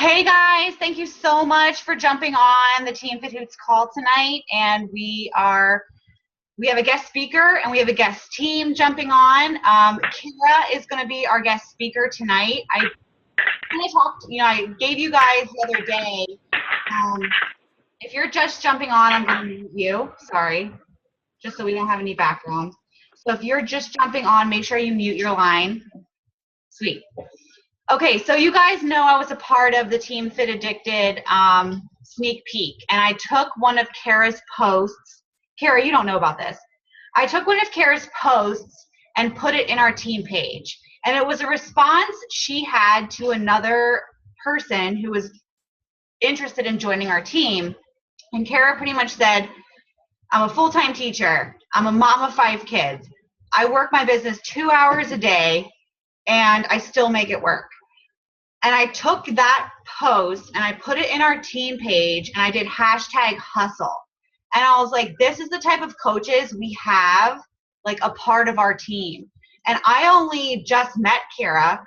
Hey guys, thank you so much for jumping on the Team Fit Hoots call tonight. And we have a guest speaker and we have a guest team jumping on. Kara is going to be our guest speaker tonight. I gave you guys the other day. If you're just jumping on, I'm going to mute you. Sorry, just so we don't have any background. So if you're just jumping on, make sure you mute your line. Sweet. Okay, so you guys know I was a part of the Team Fit Addicted sneak peek, and I took one of Kara's posts. Kara, you don't know about this. I took one of Kara's posts and put it in our team page, and it was a response she had to another person who was interested in joining our team, and Kara pretty much said, I'm a full-time teacher. I'm a mom of 5 kids. I work my business 2 hours a day, and I still make it work. And I took that post and I put it in our team page and I did #hustle. And I was like, this is the type of coaches we have, like a part of our team. And I only just met Kara.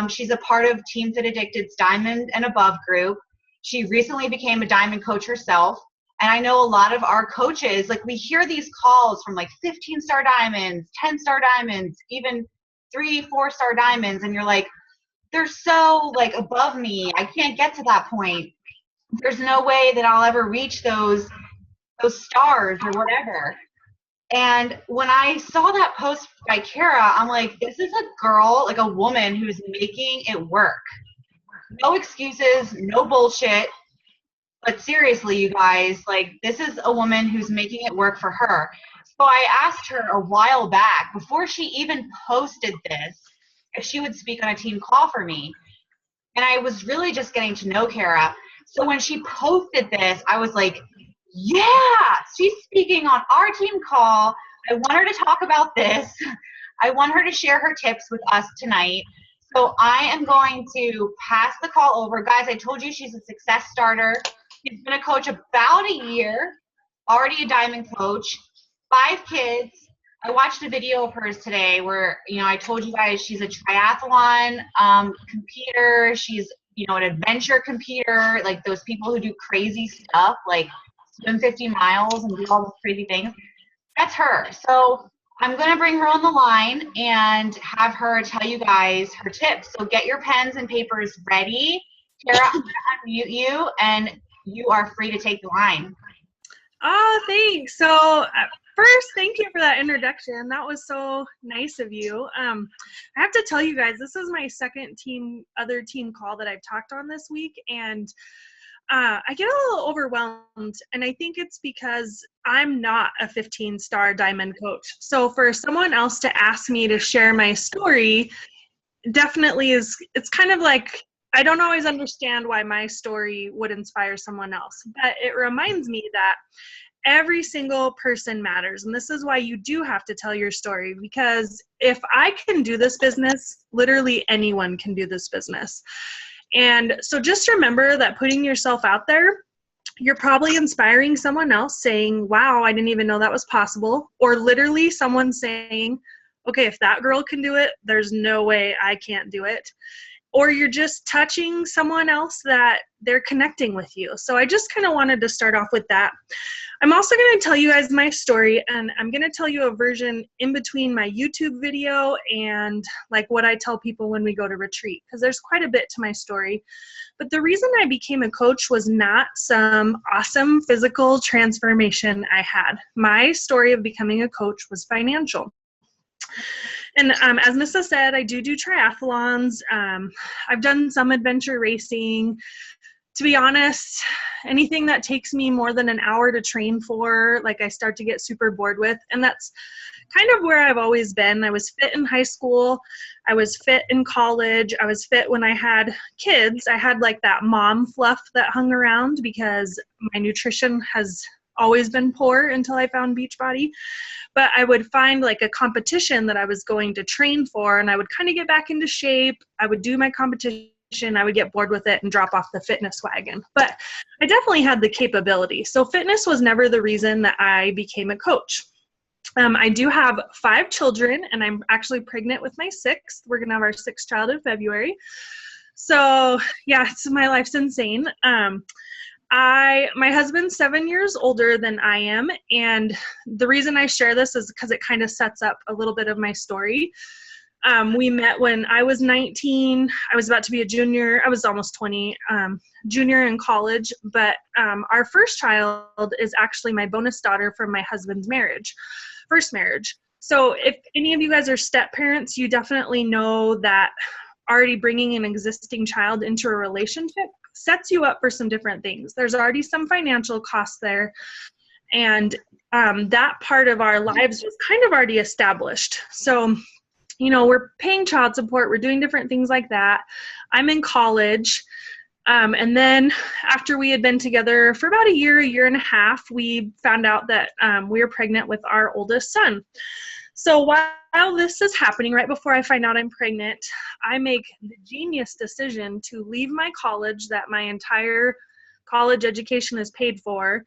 She's a part of Team Fit Addicted's Diamond and Above group. She recently became a Diamond coach herself. And I know a lot of our coaches, like we hear these calls from like 15-star diamonds, 10-star diamonds, even 3-4-star diamonds. And you're like, they're so like above me. I can't get to that point. There's no way that I'll ever reach those stars or whatever. And when I saw that post by Kara, I'm like, this is a girl, like a woman who's making it work. No excuses, no bullshit. But seriously, you guys, like this is a woman who's making it work for her. So I asked her a while back, before she even posted this, if she would speak on a team call for me. And I was really just getting to know Kara. So when she posted this, I was like, yeah, she's speaking on our team call. I want her to talk about this. I want her to share her tips with us tonight. So I am going to pass the call over. Guys, I told you she's a success starter. She's been a coach about a year, already a Diamond coach, 5 kids. I watched a video of hers today where, I told you guys she's a triathlon competitor. She's, an adventure competitor, like those people who do crazy stuff, like swim 50 miles and do all those crazy things. That's her. So I'm going to bring her on the line and have her tell you guys her tips. So get your pens and papers ready. Kara, I'm going to unmute you, and you are free to take the line. Oh, thanks. So first, thank you for that introduction. That was so nice of you. I have to tell you guys, this is my second other team call that I've talked on this week, and I get a little overwhelmed, and I think it's because I'm not a 15-star Diamond coach. So for someone else to ask me to share my story definitely it's kind of like, I don't always understand why my story would inspire someone else, but it reminds me that every single person matters. And this is why you do have to tell your story, because if I can do this business, literally anyone can do this business. And so just remember that putting yourself out there, you're probably inspiring someone else saying, wow, I didn't even know that was possible. Or literally someone saying, okay, if that girl can do it, there's no way I can't do it. Or you're just touching someone else that they're connecting with you. So I just kind of wanted to start off with that. I'm also going to tell you guys my story, and I'm going to tell you a version in between my YouTube video and like what I tell people when we go to retreat, because there's quite a bit to my story. But the reason I became a coach was not some awesome physical transformation I had. My story of becoming a coach was financial. And as Nissa said, I do triathlons. I've done some adventure racing. To be honest, anything that takes me more than an hour to train for, like I start to get super bored with. And that's kind of where I've always been. I was fit in high school. I was fit in college. I was fit when I had kids. I had like that mom fluff that hung around because my nutrition has always been poor until I found Beachbody. But I would find like a competition that I was going to train for, and I would kind of get back into shape. I would do my competition. I would get bored with it and drop off the fitness wagon. But I definitely had the capability. So fitness was never the reason that I became a coach. I do have 5 children, and I'm actually pregnant with my 6th. We're going to have our 6th child in February. So yeah, my life's insane. My husband's 7 years older than I am, and the reason I share this is because it kind of sets up a little bit of my story. We met when I was 19. I was about to be a junior. I was almost 20, junior in college. But our first child is actually my bonus daughter from my husband's first marriage. So if any of you guys are step parents, you definitely know that already bringing an existing child into a relationship sets you up for some different things. There's already some financial costs there. And that part of our lives was kind of already established. So we're paying child support. We're doing different things like that. I'm in college. And then after we had been together for about a year and a half, we found out that we were pregnant with our oldest son. So while this is happening, right before I find out I'm pregnant, I make the genius decision to leave my college that my entire college education is paid for.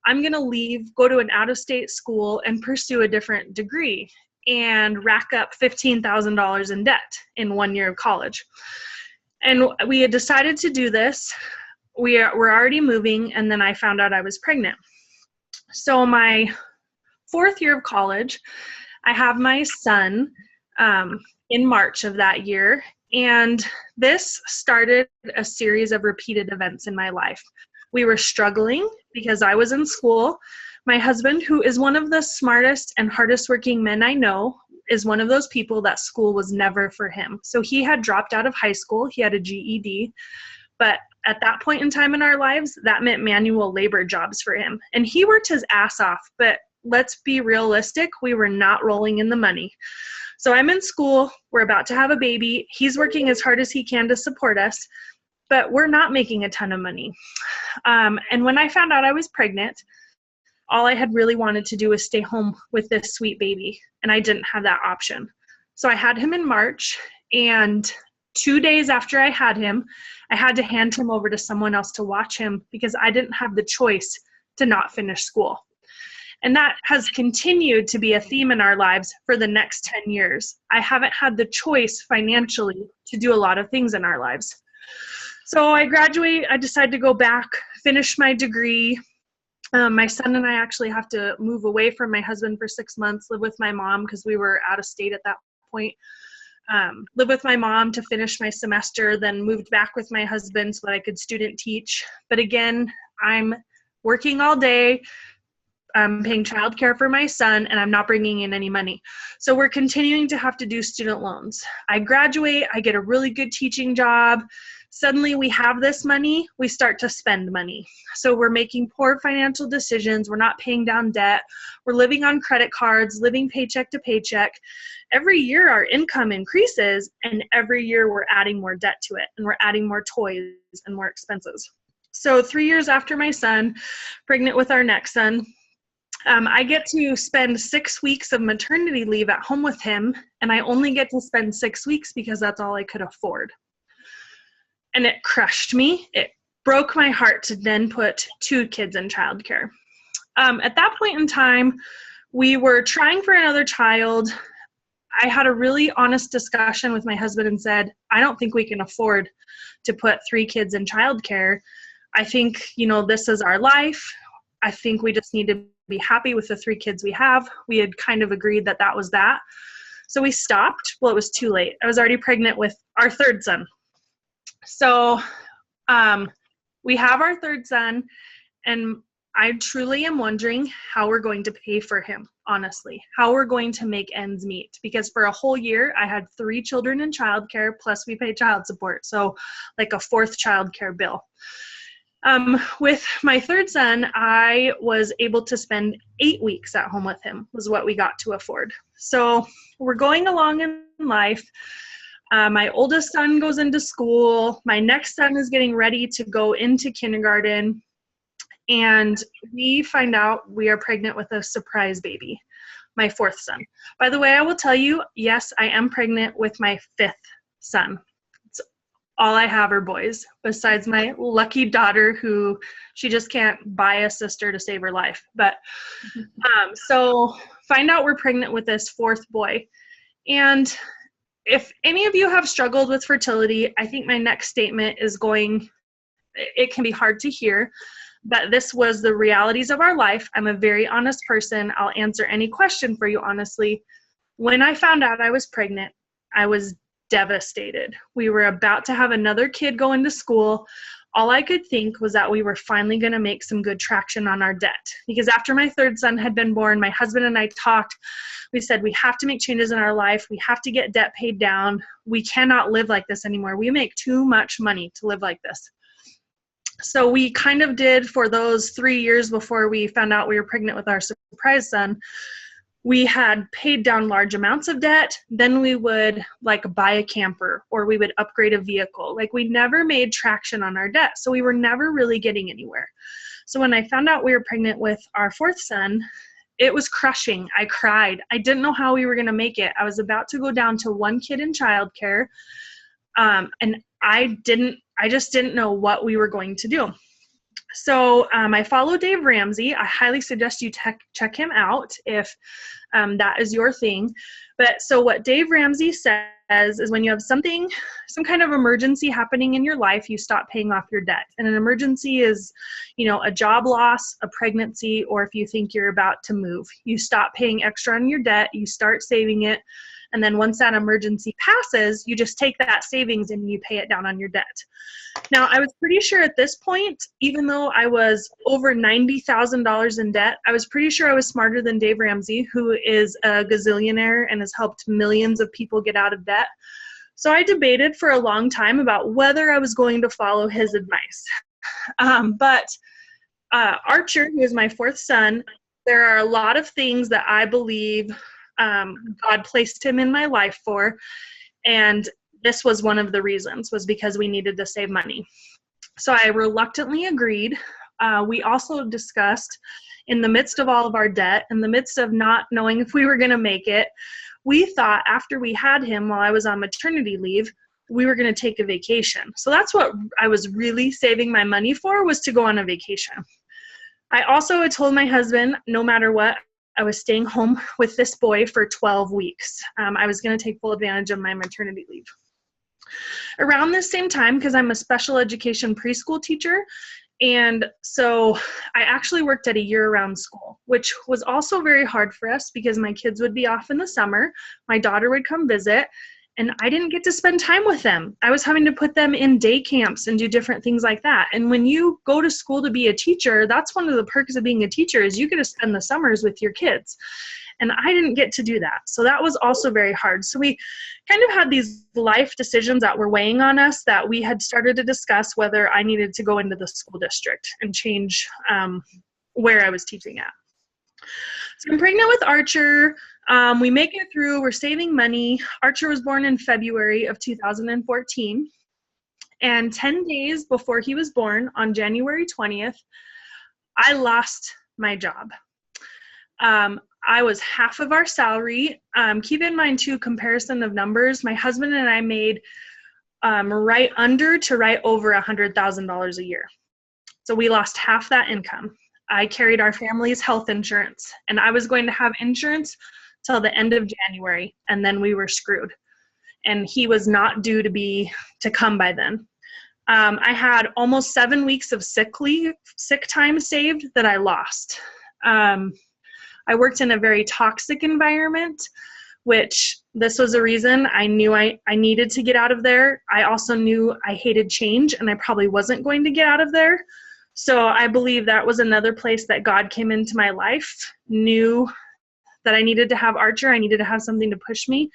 I'm going to leave, go to an out-of-state school, and pursue a different degree and rack up $15,000 in debt in 1 year of college. And we had decided to do this. We're already moving, and then I found out I was pregnant. So my 4th year of college, I have my son in March of that year, and this started a series of repeated events in my life. We were struggling because I was in school. My husband, who is one of the smartest and hardest working men I know, is one of those people that school was never for him. So he had dropped out of high school. He had a GED. But at that point in time in our lives, that meant manual labor jobs for him. And he worked his ass off. But let's be realistic, we were not rolling in the money. So I'm in school. We're about to have a baby. He's working as hard as he can to support us. But we're not making a ton of money. And when I found out I was pregnant, all I had really wanted to do was stay home with this sweet baby, and I didn't have that option. So I had him in March, and 2 days after I had him, I had to hand him over to someone else to watch him because I didn't have the choice to not finish school. And that has continued to be a theme in our lives for the next 10 years. I haven't had the choice financially to do a lot of things in our lives. So I decided to go back, finish my degree. My son and I actually have to move away from my husband for 6 months, live with my mom because we were out of state at that point. Live with my mom to finish my semester, then moved back with my husband so that I could student teach. But again, I'm working all day. I'm paying childcare for my son, and I'm not bringing in any money. So we're continuing to have to do student loans. I graduate, I get a really good teaching job. Suddenly we have this money, we start to spend money. So we're making poor financial decisions. We're not paying down debt. We're living on credit cards, living paycheck to paycheck. Every year our income increases, and every year we're adding more debt to it, and we're adding more toys and more expenses. So 3 years after my son, pregnant with our next son, I get to spend 6 weeks of maternity leave at home with him, and I only get to spend 6 weeks because that's all I could afford. And it crushed me. It broke my heart to then put 2 kids in childcare. At that point in time, we were trying for another child. I had a really honest discussion with my husband and said, I don't think we can afford to put 3 kids in childcare. I think, this is our life. I think we just need to be happy with the 3 kids we have. We had kind of agreed that that was that. So we stopped. Well, it was too late. I was already pregnant with our 3rd son. So we have our 3rd son, and I truly am wondering how we're going to pay for him, honestly, how we're going to make ends meet. Because for a whole year, I had 3 children in childcare, plus we pay child support. So like a 4th childcare bill. With my 3rd son, I was able to spend 8 weeks at home with him, was what we got to afford. So we're going along in life. My oldest son goes into school. My next son is getting ready to go into kindergarten. And we find out we are pregnant with a surprise baby, my 4th son. By the way, I will tell you, yes, I am pregnant with my 5th son. It's all I have are boys, besides my lucky daughter who she just can't buy a sister to save her life. But so find out we're pregnant with this 4th boy. And if any of you have struggled with fertility, I think my next statement it can be hard to hear, but this was the realities of our life. I'm a very honest person. I'll answer any question for you honestly. When I found out I was pregnant, I was devastated. We were about to have another kid go into school. All I could think was that we were finally going to make some good traction on our debt. Because after my third son had been born, my husband and I talked. We said, we have to make changes in our life. We have to get debt paid down. We cannot live like this anymore. We make too much money to live like this. So we kind of did, for those 3 years before we found out we were pregnant with our surprise son, we had paid down large amounts of debt. Then we would buy a camper, or we would upgrade a vehicle. We never made traction on our debt. So we were never really getting anywhere. So when I found out we were pregnant with our fourth son, it was crushing. I cried. I didn't know how we were going to make it. I was about to go down to one kid in childcare. And I just didn't know what we were going to do. So I follow Dave Ramsey. I highly suggest you check him out if that is your thing. But so what Dave Ramsey says is, when you have some kind of emergency happening in your life, you stop paying off your debt. And an emergency is, a job loss, a pregnancy, or if you think you're about to move. You stop paying extra on your debt, you start saving it. And then once that emergency passes, you just take that savings and you pay it down on your debt. Now, I was pretty sure at this point, even though I was over $90,000 in debt, I was pretty sure I was smarter than Dave Ramsey, who is a gazillionaire and has helped millions of people get out of debt. So I debated for a long time about whether I was going to follow his advice. But Archer, who is my fourth son, there are a lot of things that I believe God placed him in my life for, and this was one of the reasons, was because we needed to save money. So I reluctantly agreed. We also discussed, in the midst of all of our debt, in the midst of not knowing if we were going to make it, we thought after we had him while I was on maternity leave, we were going to take a vacation. So that's what I was really saving my money for, was to go on a vacation. I also had told my husband, no matter what, I was staying home with this boy for 12 weeks. I was going to take full advantage of my maternity leave. Around this same time, because I'm a special education preschool teacher, and so I actually worked at a year-round school, which was also very hard for us because my kids would be off in the summer, my daughter would come visit, and I didn't get to spend time with them. I was having to put them in day camps and do different things like that. And when you go to school to be a teacher, that's one of the perks of being a teacher, is you get to spend the summers with your kids. And I didn't get to do that. So that was also very hard. So we kind of had these life decisions that were weighing on us, that we had started to discuss whether I needed to go into the school district and change where I was teaching at. So I'm pregnant with Archer. We make it through. We're saving money. Archer was born in February of 2014. And 10 days before he was born, on January 20th, I lost my job. I was half of our salary. Keep in mind, too, comparison of numbers. My husband and I made right under to right over $100,000 a year. So we lost half that income. I carried our family's health insurance, and I was going to have insurance till the end of January, and then we were screwed. And he was not due to come by then. I had almost 7 weeks of sick time saved that I lost. I worked in a very toxic environment, which this was a reason I knew I needed to get out of there. I also knew I hated change, and I probably wasn't going to get out of there. So I believe that was another place that God came into my life, knew that I needed to have Archer. I needed to have something to push me.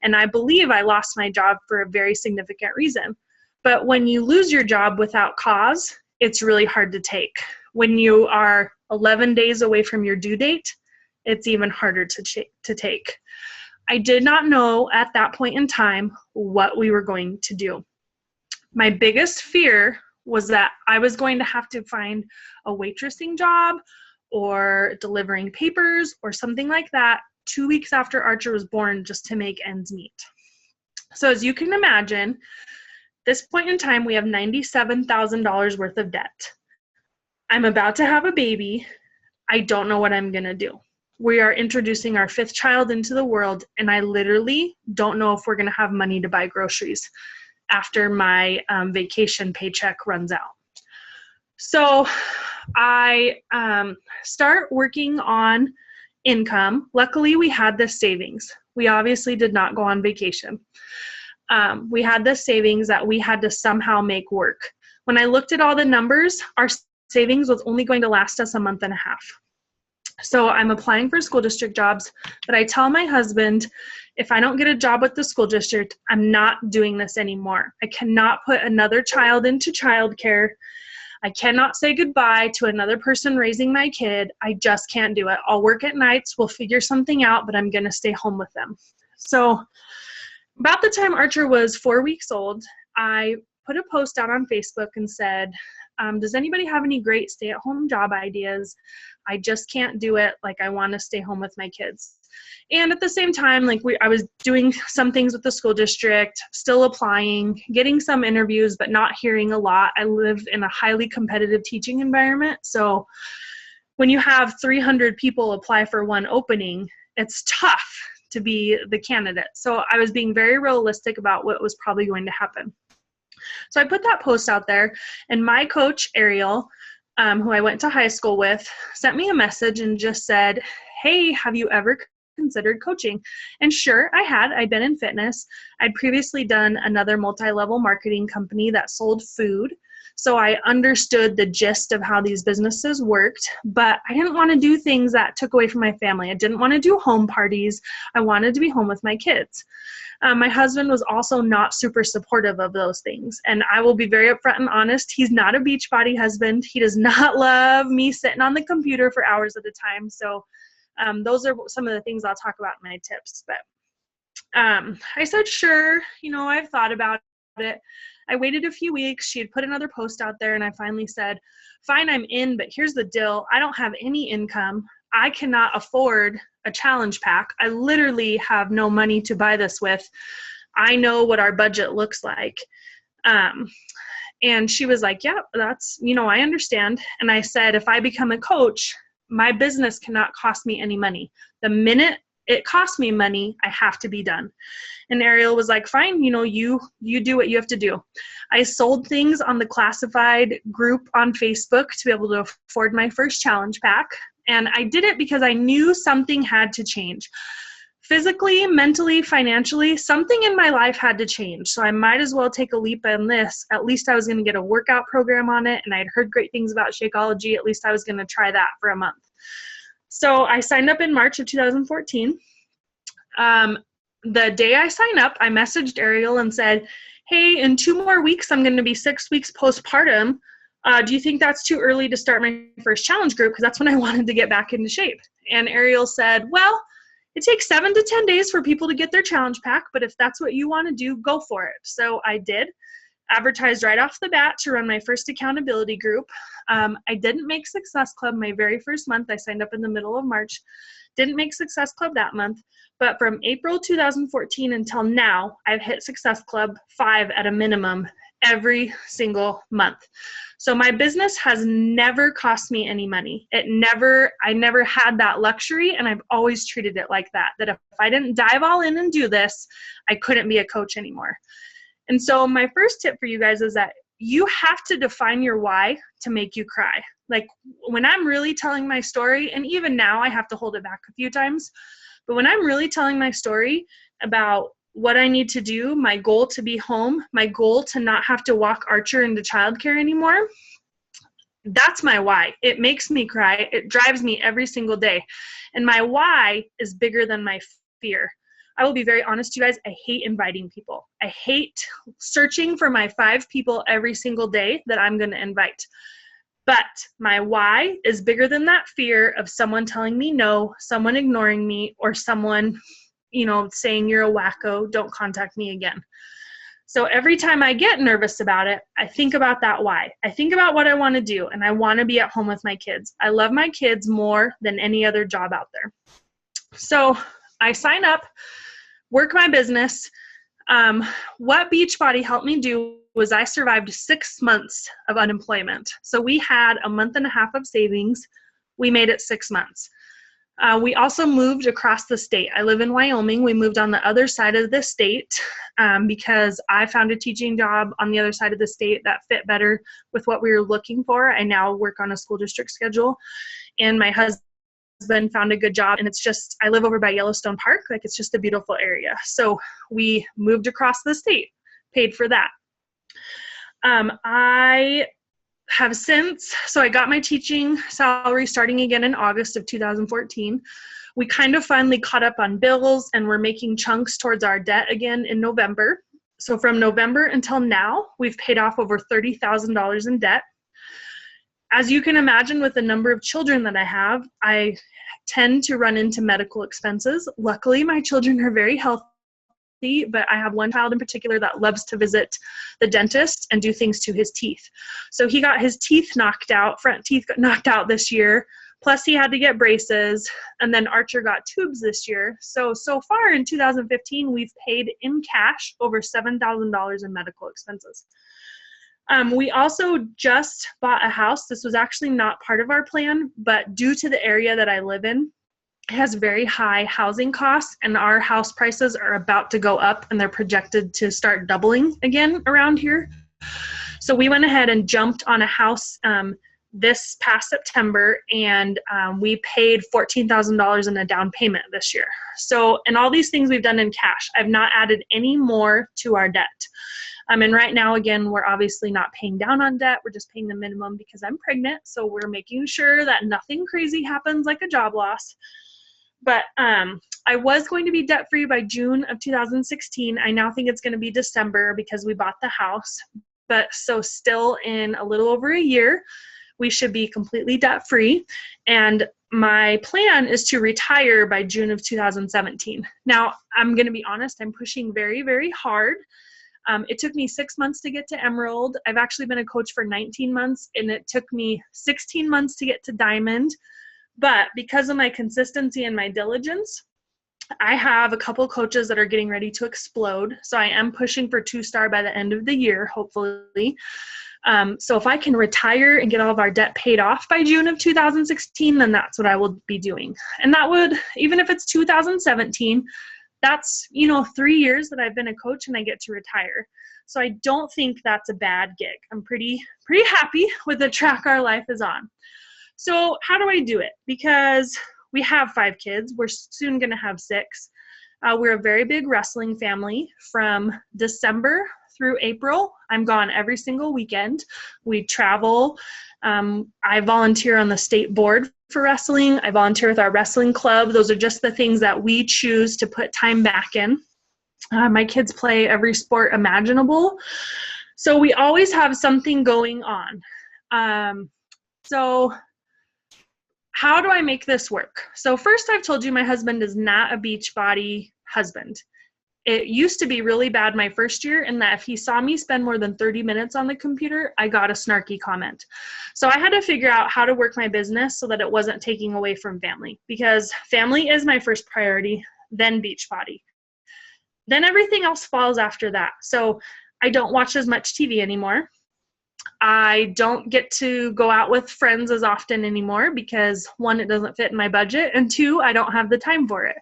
And I believe I lost my job for a very significant reason. But when you lose your job without cause, it's really hard to take. When you are 11 days away from your due date, it's even harder to take. I did not know at that point in time what we were going to do. My biggest fear was that I was going to have to find a waitressing job or delivering papers or something like that 2 weeks after Archer was born, just to make ends meet. So as you can imagine, this point in time, we have $97,000 worth of debt. I'm about to have a baby. I don't know what I'm going to do. We are introducing our 5th child into the world, and I literally don't know if we're going to have money to buy groceries after my vacation paycheck runs out. So I start working on income. Luckily, we had this savings. We obviously did not go on vacation. We had this savings that we had to somehow make work. When I looked at all the numbers, our savings was only going to last us a month and a half. So I'm applying for school district jobs, but I tell my husband, if I don't get a job with the school district, I'm not doing this anymore. I cannot put another child into childcare. I cannot say goodbye to another person raising my kid. I just can't do it. I'll work at nights. We'll figure something out, but I'm going to stay home with them. So about the time Archer was 4 weeks old, I put a post out on Facebook and said, does anybody have any great stay-at-home job ideas? I just can't do it. Like, I want to stay home with my kids. And at the same time, like, I was doing some things with the school district, still applying, getting some interviews, but not hearing a lot. I live in a highly competitive teaching environment. So when you have 300 people apply for one opening, it's tough to be the candidate. So I was being very realistic about what was probably going to happen. So I put that post out there, and my coach, Ariel, who I went to high school with, sent me a message and just said, hey, have you ever considered coaching? And sure, I had. I'd been in fitness. I'd previously done another multi-level marketing company that sold food. So I understood the gist of how these businesses worked, but I didn't want to do things that took away from my family. I didn't want to do home parties. I wanted to be home with my kids. My husband was also not super supportive of those things. And I will be very upfront and honest. He's not a Beachbody husband. He does not love me sitting on the computer for hours at a time. So those are some of the things I'll talk about in my tips. But I said, sure, I've thought about it. I waited a few weeks. She had put another post out there, and I finally said, fine, I'm in, but here's the deal. I don't have any income. I cannot afford a challenge pack. I literally have no money to buy this with. I know what our budget looks like. And she was like, yeah, that's, I understand. And I said, if I become a coach, my business cannot cost me any money. The minute it costs me money, I have to be done. And Ariel was like, fine, you do what you have to do. I sold things on the classified group on Facebook to be able to afford my first challenge pack. And I did it because I knew something had to change. Physically, mentally, financially, something in my life had to change. So I might as well take a leap on this. At least I was going to get a workout program on it. And I'd heard great things about Shakeology. At least I was going to try that for a month. So I signed up in March of 2014. The day I signed up, I messaged Ariel and said, hey, in 2 more weeks, I'm going to be 6 weeks postpartum. Do you think that's too early to start my first challenge group? Because that's when I wanted to get back into shape. And Ariel said, well, it takes 7 to 10 days for people to get their challenge pack, but if that's what you want to do, go for it. So I did. Advertised right off the bat to run my first accountability group. I didn't make Success Club my very first month. I signed up in the middle of March. Didn't make Success Club that month. But from April 2014 until now, I've hit Success Club 5 at a minimum every single month. So my business has never cost me any money. I never had that luxury, and I've always treated it like that if I didn't dive all in and do this, I couldn't be a coach anymore. And so my first tip for you guys is that you have to define your why to make you cry. Like, when I'm really telling my story, and even now I have to hold it back a few times, but when I'm really telling my story about what I need to do, my goal to be home, my goal to not have to walk Archer into childcare anymore, that's my why. It makes me cry. It drives me every single day. And my why is bigger than my fear. I will be very honest to you guys, I hate inviting people. I hate searching for my 5 people every single day that I'm going to invite. But my why is bigger than that fear of someone telling me no, someone ignoring me, or someone, saying you're a wacko, don't contact me again. So every time I get nervous about it, I think about that why. I think about what I want to do, and I want to be at home with my kids. I love my kids more than any other job out there. So I sign up, work my business. What Beachbody helped me do was I survived 6 months of unemployment. So we had a month and a half of savings. We made it 6 months. We also moved across the state. I live in Wyoming. We moved on the other side of the state because I found a teaching job on the other side of the state that fit better with what we were looking for. I now work on a school district schedule, and my husband found a good job, and I live over by Yellowstone Park. Like, it's just a beautiful area. So we moved across the state, paid for that. So I got my teaching salary starting again in August of 2014. We kind of finally caught up on bills, and we're making chunks towards our debt again in November. So from November until now, we've paid off over $30,000 in debt. As you can imagine, with the number of children that I tend to run into medical expenses. Luckily, my children are very healthy, but I have one child in particular that loves to visit the dentist and do things to his teeth. So he got his teeth knocked out, front teeth got knocked out this year, plus he had to get braces, and then Archer got tubes this year. So far in 2015, we've paid in cash over $7,000 in medical expenses. We also just bought a house. This was actually not part of our plan, but due to the area that I live in, has very high housing costs, and our house prices are about to go up, and they're projected to start doubling again around here. So we went ahead and jumped on a house this past September, and we paid $14,000 in a down payment this year. So, and all these things we've done in cash. I've not added any more to our debt. And right now, again, we're obviously not paying down on debt. We're just paying the minimum because I'm pregnant. So we're making sure that nothing crazy happens like a job loss. But I was going to be debt-free by June of 2016. I now think it's going to be December because we bought the house. But so still in a little over a year, we should be completely debt-free. And my plan is to retire by June of 2017. Now, I'm going to be honest, I'm pushing very, very hard. It took me 6 months to get to Emerald. I've actually been a coach for 19 months, and it took me 16 months to get to Diamond. But because of my consistency and my diligence, I have a couple coaches that are getting ready to explode. So I am pushing for 2-star by the end of the year, hopefully. So if I can retire and get all of our debt paid off by June of 2016, then that's what I will be doing. And that would, even if it's 2017, that's, 3 years that I've been a coach and I get to retire. So I don't think that's a bad gig. I'm pretty happy with the track our life is on. So how do I do it? Because we have 5 kids. We're soon going to have 6. We're a very big wrestling family. From December through April, I'm gone every single weekend. We travel. I volunteer on the state board for wrestling. I volunteer with our wrestling club. Those are just the things that we choose to put time back in. My kids play every sport imaginable. So we always have something going on. So how do I make this work? So first, I've told you my husband is not a Beachbody husband. It used to be really bad my first year in that if he saw me spend more than 30 minutes on the computer, I got a snarky comment. So I had to figure out how to work my business so that it wasn't taking away from family, because family is my first priority, then Beachbody. Then everything else falls after that. So I don't watch as much TV anymore. I don't get to go out with friends as often anymore because 1, it doesn't fit in my budget, and 2, I don't have the time for it.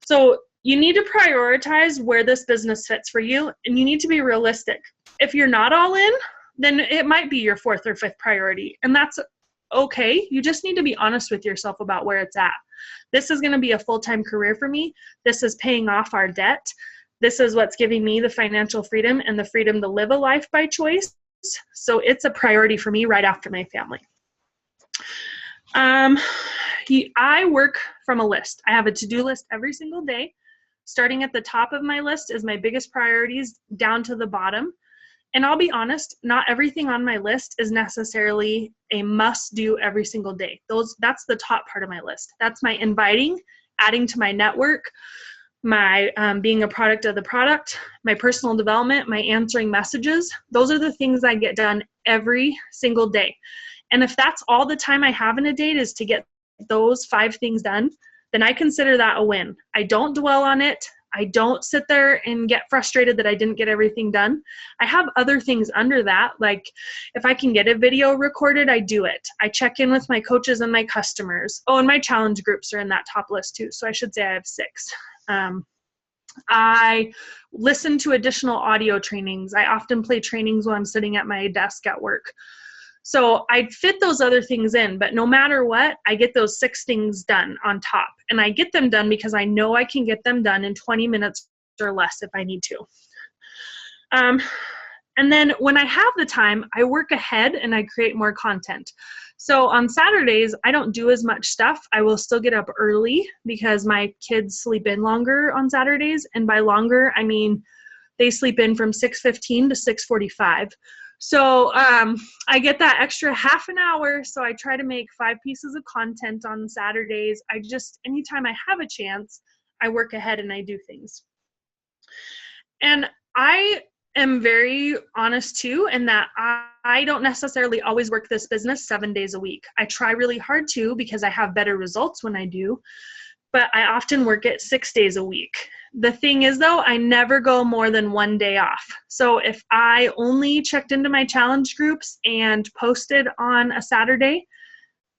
So you need to prioritize where this business fits for you, and you need to be realistic. If you're not all in, then it might be your 4th or 5th priority, and that's okay. You just need to be honest with yourself about where it's at. This is going to be a full-time career for me. This is paying off our debt. This is what's giving me the financial freedom and the freedom to live a life by choice. So it's a priority for me right after my family. I work from a list. I have a to-do list every single day. Starting at the top of my list is my biggest priorities down to the bottom. And I'll be honest, not everything on my list is necessarily a must-do every single day. That's the top part of my list. That's my inviting, adding to my network, my being a product of the product, my personal development, my answering messages. Those are the things I get done every single day. And if that's all the time I have in a day is to get those 5 things done, then I consider that a win. I don't dwell on it. I don't sit there and get frustrated that I didn't get everything done. I have other things under that. Like if I can get a video recorded, I do it. I check in with my coaches and my customers. Oh, and my challenge groups are in that top list too. So I should say I have 6. I listen to additional audio trainings. I often play trainings while I'm sitting at my desk at work. So I fit those other things in, but no matter what, I get those 6 things done on top. And I get them done because I know I can get them done in 20 minutes or less if I need to. And then when I have the time, I work ahead and I create more content. So on Saturdays, I don't do as much stuff. I will still get up early because my kids sleep in longer on Saturdays. And by longer, I mean they sleep in from 6:15 to 6:45. So I get that extra half an hour. So I try to make 5 pieces of content on Saturdays. Anytime I have a chance, I work ahead and I do things. And I am very honest too, in that I don't necessarily always work this business 7 days a week. I try really hard to because I have better results when I do, but I often work it 6 days a week. The thing is though, I never go more than 1 day off. So if I only checked into my challenge groups and posted on a Saturday,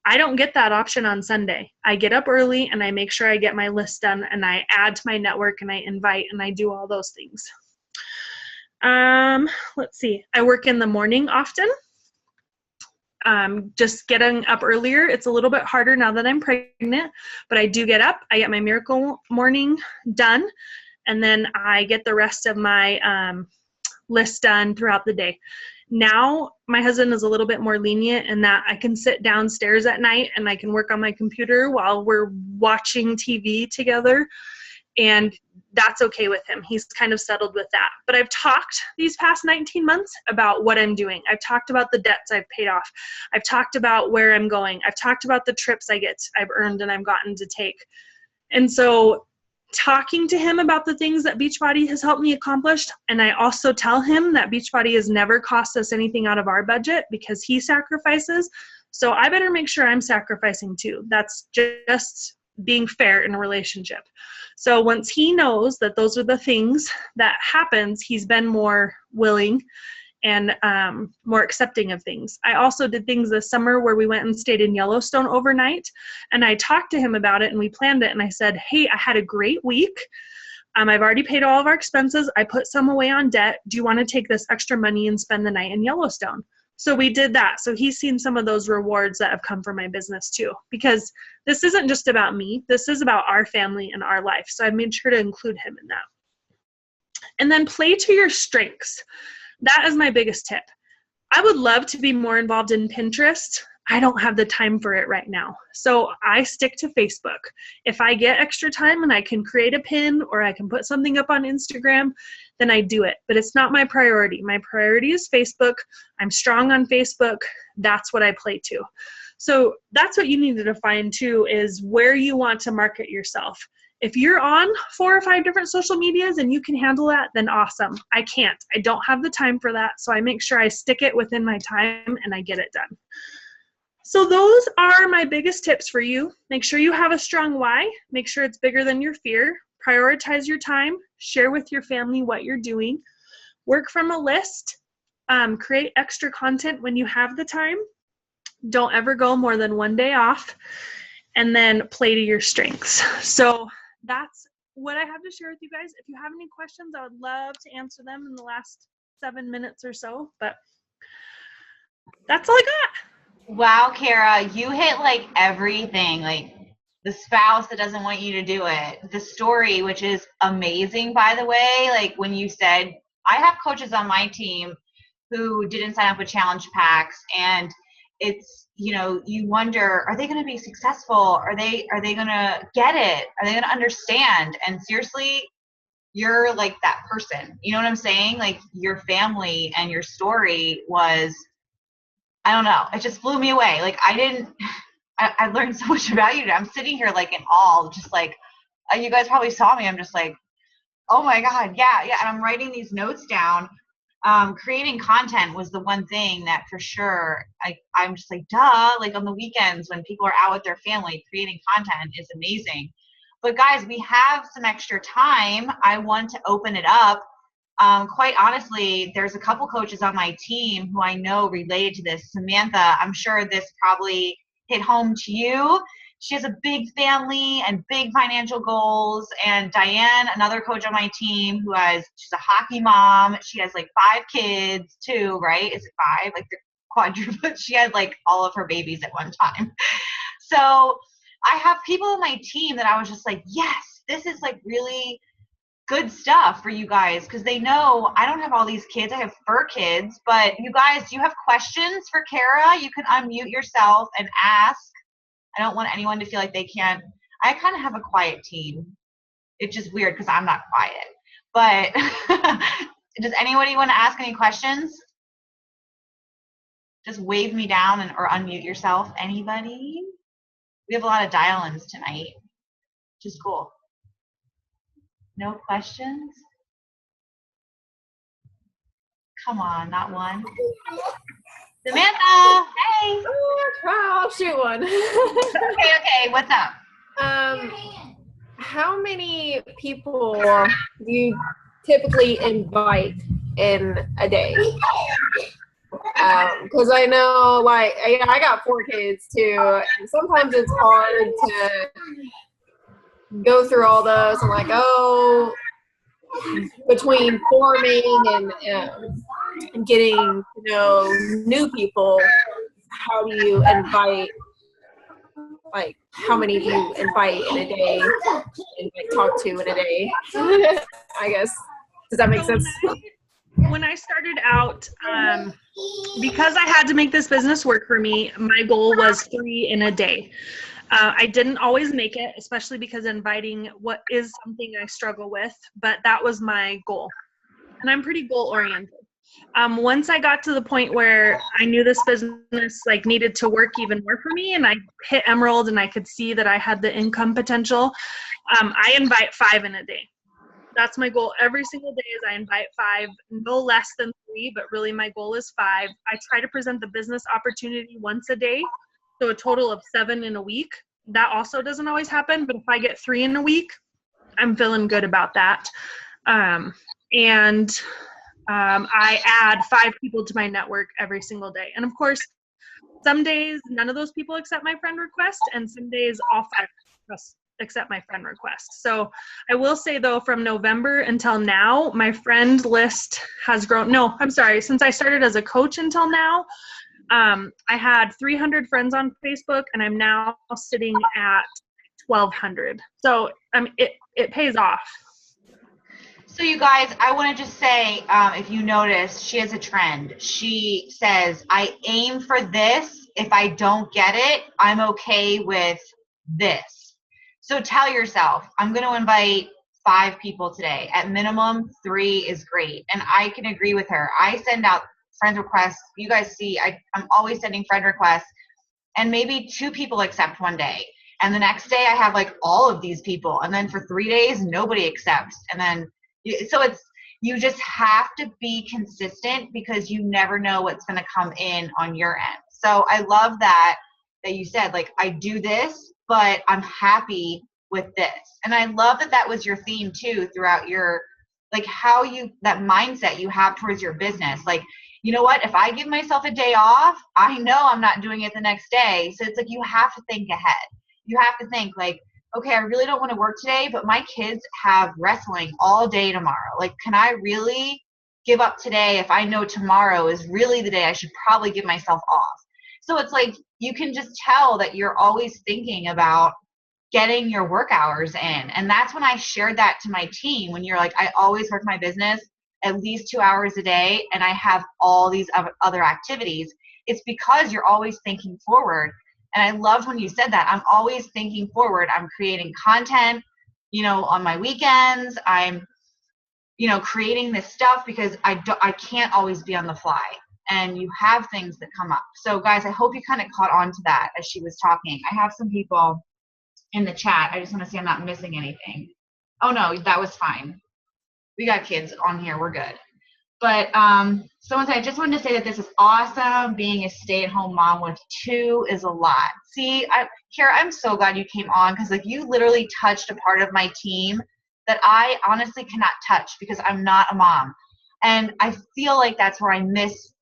I don't get that option on Sunday. I get up early and I make sure I get my list done and I add to my network and I invite and I do all those things. Let's see. I work in the morning often. Just getting up earlier. It's a little bit harder now that I'm pregnant, but I do get up. I get my Miracle Morning done, and then I get the rest of my list done throughout the day. Now, my husband is a little bit more lenient in that I can sit downstairs at night and I can work on my computer while we're watching TV together. And that's okay with him. He's kind of settled with that. But I've talked these past 19 months about what I'm doing. I've talked about the debts I've paid off. I've talked about where I'm going. I've talked about the trips I've earned and I've gotten to take. And so talking to him about the things that Beachbody has helped me accomplish, and I also tell him that Beachbody has never cost us anything out of our budget because he sacrifices. So I better make sure I'm sacrificing too. That's just being fair in a relationship. So once he knows that those are the things that happens, he's been more willing and more accepting of things. I also did things this summer where we went and stayed in Yellowstone overnight, and I talked to him about it and we planned it, and I said, hey, I had a great week. I've already paid all of our expenses. I put some away on debt. Do you want to take this extra money and spend the night in Yellowstone? So we did that. So he's seen some of those rewards that have come from my business too, because this isn't just about me. This is about our family and our life. So I made sure to include him in that. And then play to your strengths. That is my biggest tip. I would love to be more involved in Pinterest. I don't have the time for it right now. So I stick to Facebook. If I get extra time and I can create a pin or I can put something up on Instagram, then I do it. But it's not my priority. My priority is Facebook. I'm strong on Facebook. That's what I play to. So that's what you need to define too, is where you want to market yourself. If you're on 4 or 5 different social medias and you can handle that, then awesome. I can't. I don't have the time for that. So I make sure I stick it within my time and I get it done. So those are my biggest tips for you. Make sure you have a strong why. Make sure it's bigger than your fear. Prioritize your time. Share with your family what you're doing. Work from a list. Create extra content when you have the time. Don't ever go more than 1 day off. And then play to your strengths. So that's what I have to share with you guys. If you have any questions, I would love to answer them in the last 7 minutes or so. But that's all I got. Wow, Kara, you hit like everything, like the spouse that doesn't want you to do it, the story, which is amazing, by the way. Like when you said, I have coaches on my team who didn't sign up with challenge packs, and it's, you know, you wonder, are they going to be successful? Are they going to get it? Are they going to understand? And seriously, you're like that person. You know what I'm saying? Like your family and your story was, I don't know. It just blew me away. Like I learned so much about you today. I'm sitting here like in awe, just like, you guys probably saw me. I'm just like, oh my God. Yeah. And I'm writing these notes down. Creating content was the one thing that for sure, I'm just like, duh, like on the weekends when people are out with their family, creating content is amazing. But guys, we have some extra time. I want to open it up. Quite honestly, there's a couple coaches on my team who I know related to this. Samantha, I'm sure this probably hit home to you. She has a big family and big financial goals. And Diane, another coach on my team she's a hockey mom. She has like 5 kids too, right? Is it 5? Like the quadruple. She had like all of her babies at one time. So I have people on my team that I was just like, yes, this is like really good stuff for you guys, because they know I don't have all these kids. I have fur kids. But you guys, do you have questions for Kara? You can unmute yourself and ask. I don't want anyone to feel like they can't. I kind of have a quiet team. It's just weird because I'm not quiet. But does anybody want to ask any questions? Just wave me down or unmute yourself. Anybody? We have a lot of dial-ins tonight, which is cool. No questions? Come on, not one. Samantha, hey. I'll shoot one. Okay, what's up? How many people do you typically invite in a day? Because I know, like, I got 4 kids too, and sometimes it's hard to go through all those and like, between forming and getting to know new people, how do you invite, like, how many do you invite in a day and like talk to in a day? I guess. Does that make sense? When I started out, because I had to make this business work for me, my goal was 3 in a day. I didn't always make it, especially because inviting what is something I struggle with, but that was my goal. And I'm pretty goal oriented. Once I got to the point where I knew this business like needed to work even more for me, and I hit Emerald and I could see that I had the income potential, I invite 5 in a day. That's my goal every single day, is I invite 5, no less than 3, but really my goal is 5. I try to present the business opportunity once a day, so a total of 7 in a week. That also doesn't always happen, but if I get 3 in a week, I'm feeling good about that. I add 5 people to my network every single day. And of course, some days none of those people accept my friend request, and some days all 5 accept my friend request. So I will say though, from November until now, my friend list has grown. No, I'm sorry. Since I started as a coach until now, I had 300 friends on Facebook, and I'm now sitting at 1,200. So it pays off. So you guys, I want to just say, if you notice, she has a trend. She says, I aim for this. If I don't get it, I'm okay with this. So tell yourself, I'm going to invite 5 people today. At minimum, 3 is great. And I can agree with her. I send out friend requests. You guys see, I'm always sending friend requests. And maybe 2 people accept one day. And the next day I have like all of these people. And then for 3 days, nobody accepts. And then so you just have to be consistent, because you never know what's going to come in on your end. So I love that you said, like, I do this, but I'm happy with this. And I love that was your theme too throughout your, like, that mindset you have towards your business. Like, you know what, if I give myself a day off, I know I'm not doing it the next day. So it's like, you have to think ahead. You have to think like, okay, I really don't want to work today, but my kids have wrestling all day tomorrow. Like, can I really give up today if I know tomorrow is really the day I should probably give myself off? So it's like, you can just tell that you're always thinking about getting your work hours in. And that's when I shared that to my team, when you're like, I always work my business at least 2 hours a day, and I have all these other activities. It's because you're always thinking forward. And I loved when you said that. I'm always thinking forward. I'm creating content, on my weekends. I'm, creating this stuff because I can't always be on the fly. And you have things that come up. So guys, I hope you kind of caught on to that as she was talking. I have some people in the chat. I just want to see I'm not missing anything. Oh no, that was fine. We got kids on here. We're good. But someone said, I just wanted to say that this is awesome. Being a stay-at-home mom with 2 is a lot. See, Kara, I'm so glad you came on because like you literally touched a part of my team that I honestly cannot touch because I'm not a mom. And I feel like that's where I miss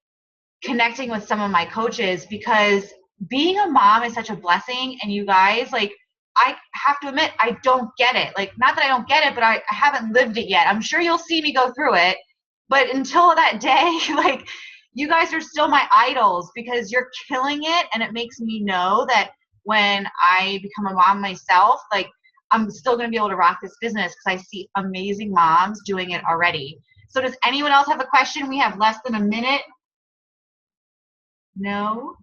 connecting with some of my coaches because being a mom is such a blessing. And you guys, like, I have to admit, I don't get it. Like, not that I don't get it, but I haven't lived it yet. I'm sure you'll see me go through it. But until that day, like, you guys are still my idols because you're killing it. And it makes me know that when I become a mom myself, like, I'm still going to be able to rock this business because I see amazing moms doing it already. So does anyone else have a question? We have less than a minute. No?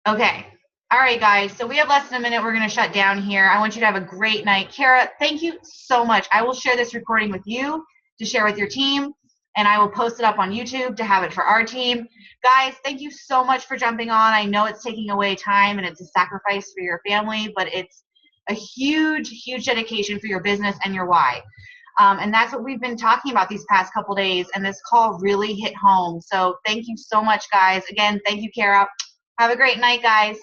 Okay. All right, guys. So we have less than a minute. We're going to shut down here. I want you to have a great night. Kara, thank you so much. I will share this recording with you to share with your team, and I will post it up on YouTube to have it for our team. Guys, thank you so much for jumping on. I know it's taking away time and it's a sacrifice for your family, but it's a huge, huge dedication for your business and your why. And that's what we've been talking about these past couple days, and this call really hit home. So thank you so much, guys. Again, thank you, Kara. Have a great night, guys.